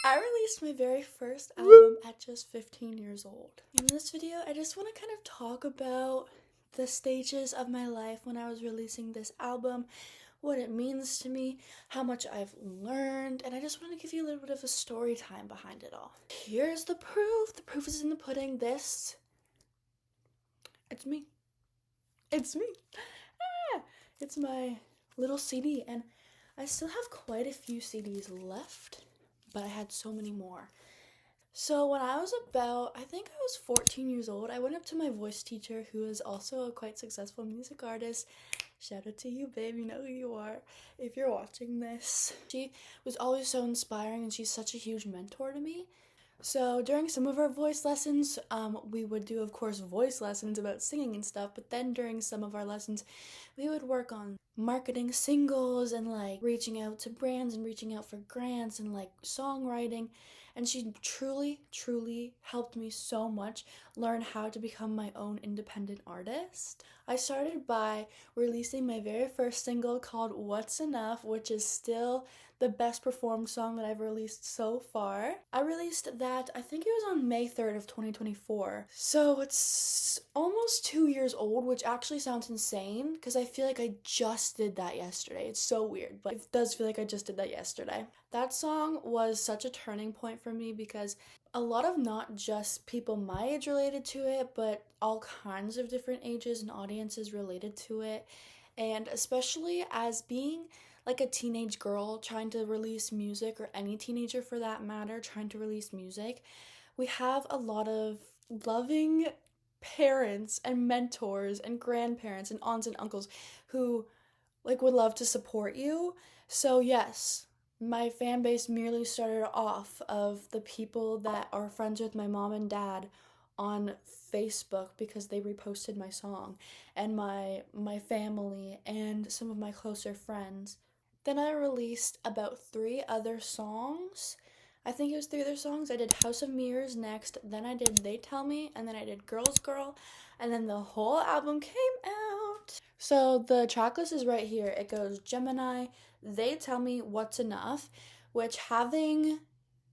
I released my very first album at just 15 years old. In this video, I just want to kind of talk about the stages of my life when I was releasing this album, what it means to me, how much I've learned, and I just want to give you a little bit of a story time behind it all. Here's the proof. The proof is in the pudding. It's me. It's me. It's my little CD, and I still have quite a few CDs left, but I had so many more. So when I was I think I was 14 years old, I went up to my voice teacher, who is also a quite successful music artist. Shout out to you, babe, you know who you are if you're watching this. She was always so inspiring, and she's such a huge mentor to me. So during some of our voice lessons, we would do, of course, voice lessons about singing and stuff, but then during some of our lessons, we would work on marketing singles and like reaching out to brands and reaching out for grants and like songwriting. And she truly, truly helped me so much learn how to become my own independent artist. I started by releasing my very first single called What's Enough, which is still the best performed song that I've released so far. I released that, I think it was on May 3rd of 2024. So it's almost 2 years old, which actually sounds insane because I feel like I just did that yesterday. It's so weird, but it does feel like I just did that yesterday. That song was such a turning point for me because a lot of not just people my age related to it, but all kinds of different ages and audiences related to it. And especially as being like a teenage girl trying to release music, or any teenager for that matter trying to release music, we have a lot of loving parents and mentors and grandparents and aunts and uncles who like would love to support you. So yes, my fan base merely started off of the people that are friends with my mom and dad on Facebook because they reposted my song, and my family and some of my closer friends. Then I released about 3 other songs. I think it was 3 other songs. I did House of Mirrors next, then I did They Tell Me, and then I did Girls Girl, and then the whole album came out. So the tracklist is right here. It goes Gemini, They Tell Me, What's Enough, which having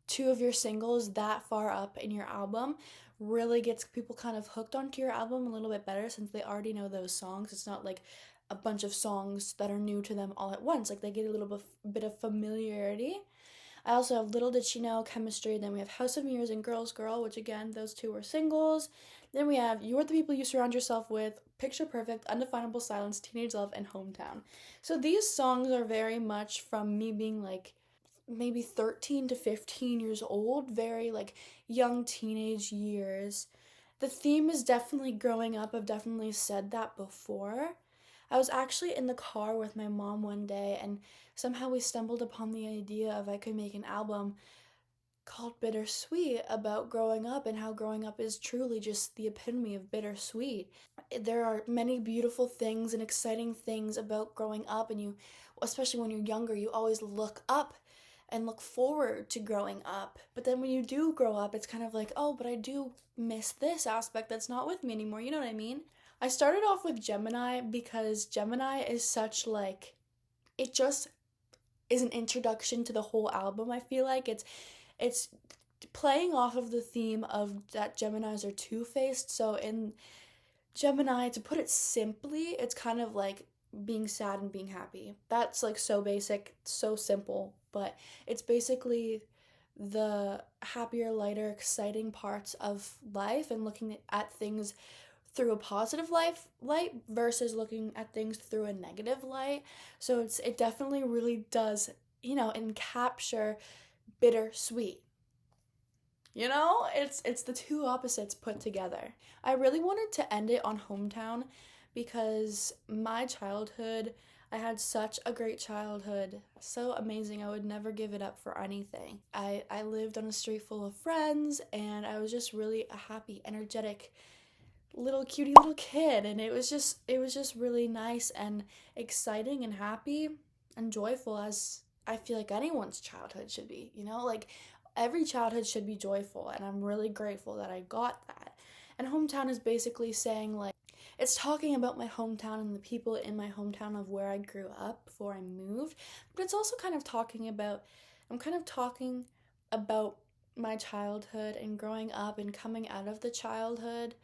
2 of your singles that far up in your album really gets people kind of hooked onto your album a little bit better since they already know those songs. It's not like a bunch of songs that are new to them all at once. Like they get a little bit of familiarity. I also have Little Did She Know, Chemistry. Then we have House of Mirrors and Girls Girl, which again, those 2 were singles. Then we have You're the People You Surround Yourself With, Picture Perfect, Undefinable Silence, Teenage Love, and Hometown. So these songs are very much from me being like maybe 13 to 15 years old, very like young teenage years. The theme is definitely growing up. I've definitely said that before. I was actually in the car with my mom one day, and somehow we stumbled upon the idea of I could make an album called Bittersweet about growing up and how growing up is truly just the epitome of bittersweet. There are many beautiful things and exciting things about growing up, and you, especially when you're younger, you always look up and look forward to growing up. But then when you do grow up, it's kind of like, oh, but I do miss this aspect that's not with me anymore. You know what I mean? I started off with Gemini because Gemini is such like, it just is an introduction to the whole album. I feel like it's playing off of the theme of that Geminis are two-faced. So in Gemini, to put it simply, it's kind of like being sad and being happy. That's like so basic, so simple, but it's basically the happier, lighter, exciting parts of life and looking at things through a positive light versus looking at things through a negative light. So it definitely really does, encapture bittersweet. It's the 2 opposites put together. I really wanted to end it on Hometown because my childhood, I had such a great childhood. So amazing. I would never give it up for anything. I lived on a street full of friends, and I was just really a happy, energetic, little cutie little kid, and it was just really nice and exciting and happy and joyful, as I feel like anyone's childhood should be, like every childhood should be joyful, and I'm really grateful that I got that. And Hometown is basically saying like, it's talking about my hometown and the people in my hometown of where I grew up before I moved, but it's also kind of talking about, I'm kind of talking about my childhood and growing up and coming out of the childhood,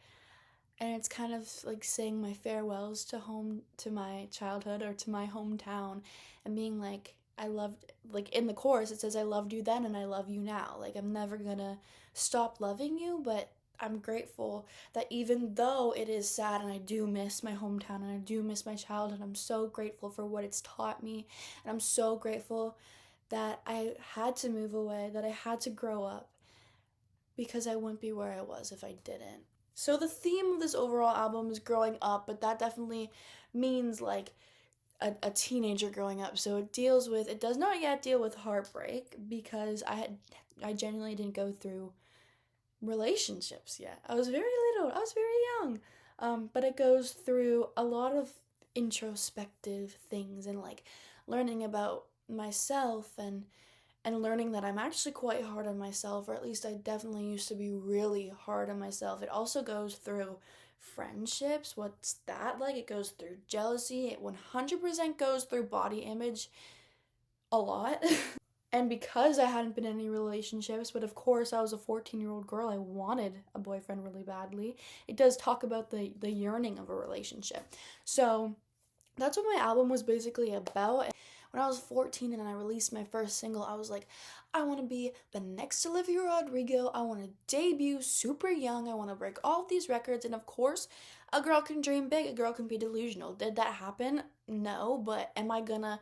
and it's kind of like saying my farewells to my childhood or to my hometown, and being like, I loved, like in the chorus it says, I loved you then and I love you now. Like, I'm never gonna stop loving you, but I'm grateful that even though it is sad and I do miss my hometown and I do miss my childhood, I'm so grateful for what it's taught me, and I'm so grateful that I had to move away, that I had to grow up, because I wouldn't be where I was if I didn't. So the theme of this overall album is growing up, but that definitely means like a teenager growing up. So it does not yet deal with heartbreak, because I genuinely didn't go through relationships yet. I was very little. I was very young. But it goes through a lot of introspective things, and like learning about myself, and learning that I'm actually quite hard on myself, or at least I definitely used to be really hard on myself. It also goes through friendships. What's that like? It goes through jealousy. It 100% goes through body image a lot. And because I hadn't been in any relationships, but of course I was a 14-year-old girl, I wanted a boyfriend really badly. It does talk about the yearning of a relationship. So that's what my album was basically about. When I was 14 and I released my first single, I was like, I want to be the next Olivia Rodrigo. I want to debut super young. I want to break all of these records. And of course, a girl can dream big. A girl can be delusional. Did that happen? No. But am I gonna,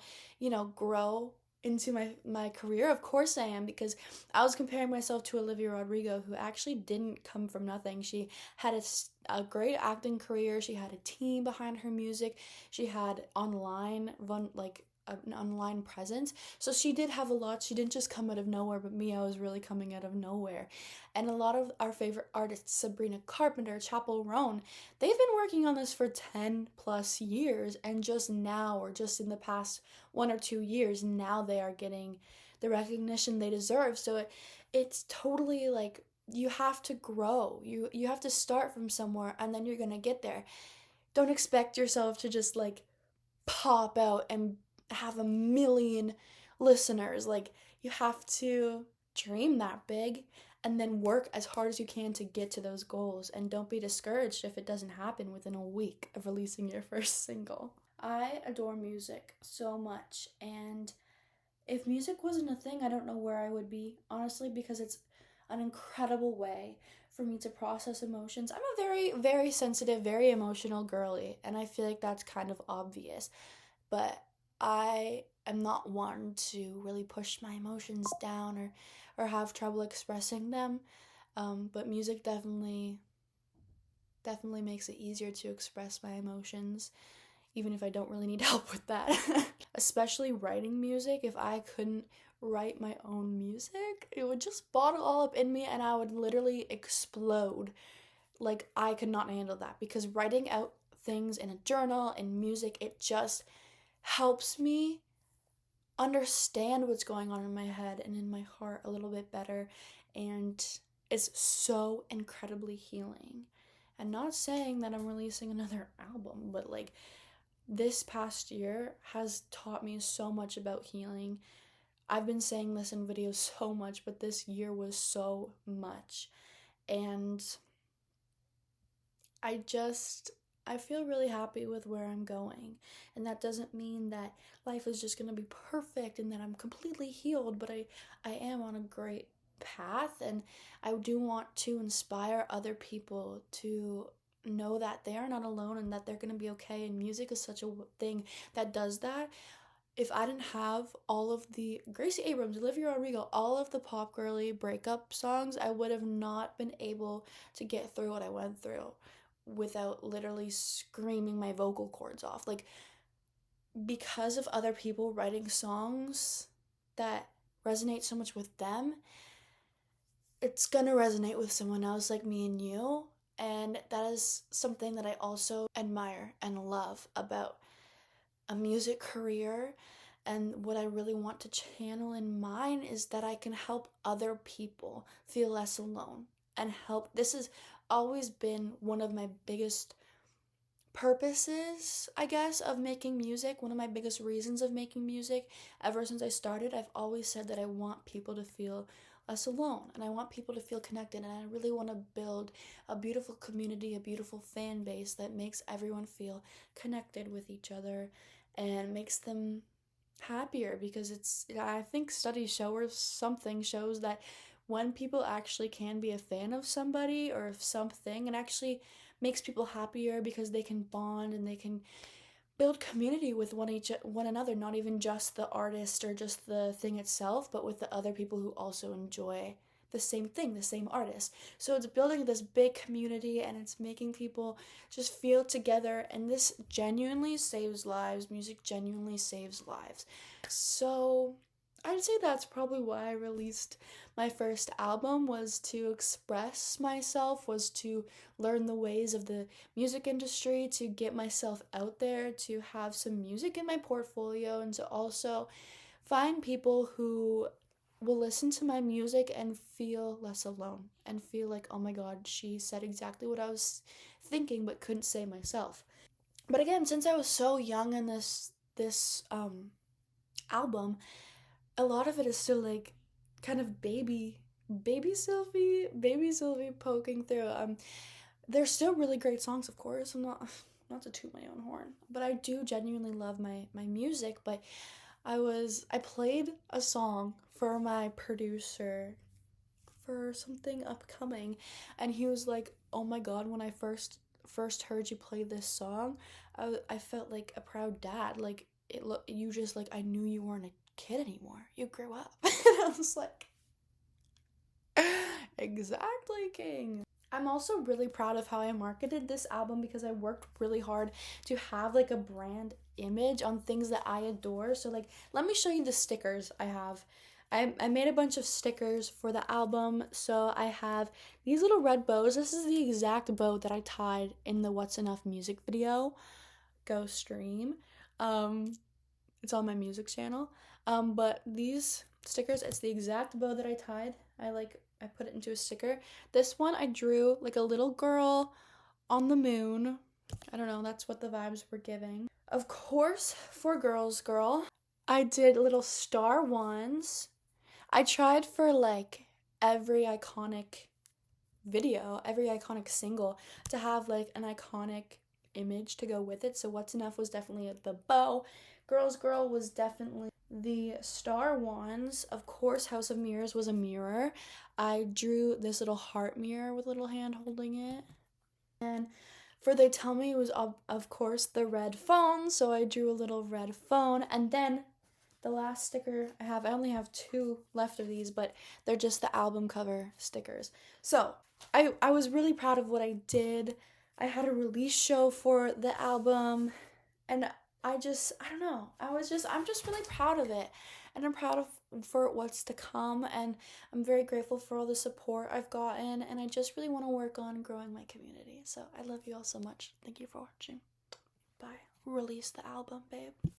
grow into my career? Of course I am, because I was comparing myself to Olivia Rodrigo, who actually didn't come from nothing. She had a great acting career. She had a team behind her music. She had an online presence. So she did have a lot. She didn't just come out of nowhere, but me, I was really coming out of nowhere. And a lot of our favorite artists, Sabrina Carpenter, Chappell Roan, they've been working on this for 10 plus years, and just now, or just in the past 1 or 2 years, now they are getting the recognition they deserve. So it's totally like, you have to grow. You have to start from somewhere, and then you're gonna get there. Don't expect yourself to just like pop out and have a million listeners. Like, you have to dream that big and then work as hard as you can to get to those goals, and don't be discouraged if it doesn't happen within a week of releasing your first single. I adore music so much, and if music wasn't a thing, I don't know where I would be, honestly, because it's an incredible way for me to process emotions. I'm a very, very sensitive, very emotional girly, and I feel like that's kind of obvious. But I am not one to really push my emotions down, or have trouble expressing them. But music definitely makes it easier to express my emotions, even if I don't really need help with that. Especially writing music. If I couldn't write my own music, it would just bottle all up in me and I would literally explode. Like, I could not handle that, because writing out things in a journal and music, it just helps me understand what's going on in my head and in my heart a little bit better, and it's so incredibly healing. And not saying that I'm releasing another album, but like, this past year has taught me so much about healing. I've been saying this in videos so much, but this year was so much. And I feel really happy with where I'm going. And that doesn't mean that life is just going to be perfect and that I'm completely healed, but I am on a great path, and I do want to inspire other people to know that they are not alone and that they're going to be okay. And music is such a thing that does that. If I didn't have all of the Gracie Abrams, Olivia Rodrigo, all of the pop girly breakup songs, I would have not been able to get through what I went through without literally screaming my vocal cords off. Like, because of other people writing songs that resonate so much with them, it's gonna resonate with someone else like me and you. And that is something that I also admire and love about a music career. And what I really want to channel in mine is that I can help other people feel less alone and help. This has always been one of my biggest purposes, I guess, of making music. One of my biggest reasons of making music ever since I started. I've always said that I want people to feel us alone, and I want people to feel connected, and I really want to build a beautiful community, a beautiful fan base that makes everyone feel connected with each other and makes them happier, because I think studies show, or something shows, that when people actually can be a fan of somebody or of something, it actually makes people happier because they can bond and they can build community with one another, not even just the artist or just the thing itself, but with the other people who also enjoy the same thing, the same artist. So it's building this big community, and it's making people just feel together, and this genuinely saves lives. Music genuinely saves lives. So I'd say that's probably why I released my first album, was to express myself, was to learn the ways of the music industry, to get myself out there, to have some music in my portfolio, and to also find people who will listen to my music and feel less alone and feel like, oh my god, she said exactly what I was thinking but couldn't say myself. But again, since I was so young in this album, a lot of it is still like kind of baby Sylvie poking through. There's still really great songs, of course. I'm not to toot my own horn, but I do genuinely love my music. But I played a song for my producer for something upcoming, and he was like, "Oh my god, when I first heard you play this song, I felt like a proud dad. Like you just, like, I knew you weren't a kid anymore. You grew up." And I was like, exactly, king. I'm also really proud of how I marketed this album, because I worked really hard to have like a brand image on things that I adore. So like, let me show you the stickers I have. I made a bunch of stickers for the album. So I have these little red bows. This is the exact bow that I tied in the What's Enough music video. Go stream. Um, it's on my music channel. But these stickers, it's the exact bow that I tied. I put it into a sticker. This one I drew like a little girl on the moon. I don't know, that's what the vibes were giving. Of course, for Girls Girl, I did little star ones. I tried for like every iconic video, every iconic single, to have like an iconic image to go with it. So What's Enough was definitely the bow. Girls Girl was definitely the star ones. Of course, House of Mirrors was a mirror. I drew this little heart mirror with a little hand holding it. And for They Tell Me, it was of course the red phone, so I drew a little red phone. And then the last sticker I only have 2 left of these, but they're just the album cover stickers. So I was really proud of what I did. I had a release show for the album, and I don't know. I'm just really proud of it, and I'm proud of for what's to come, and I'm very grateful for all the support I've gotten, and I just really want to work on growing my community. So I love you all so much. Thank you for watching. Bye. Release the album, babe.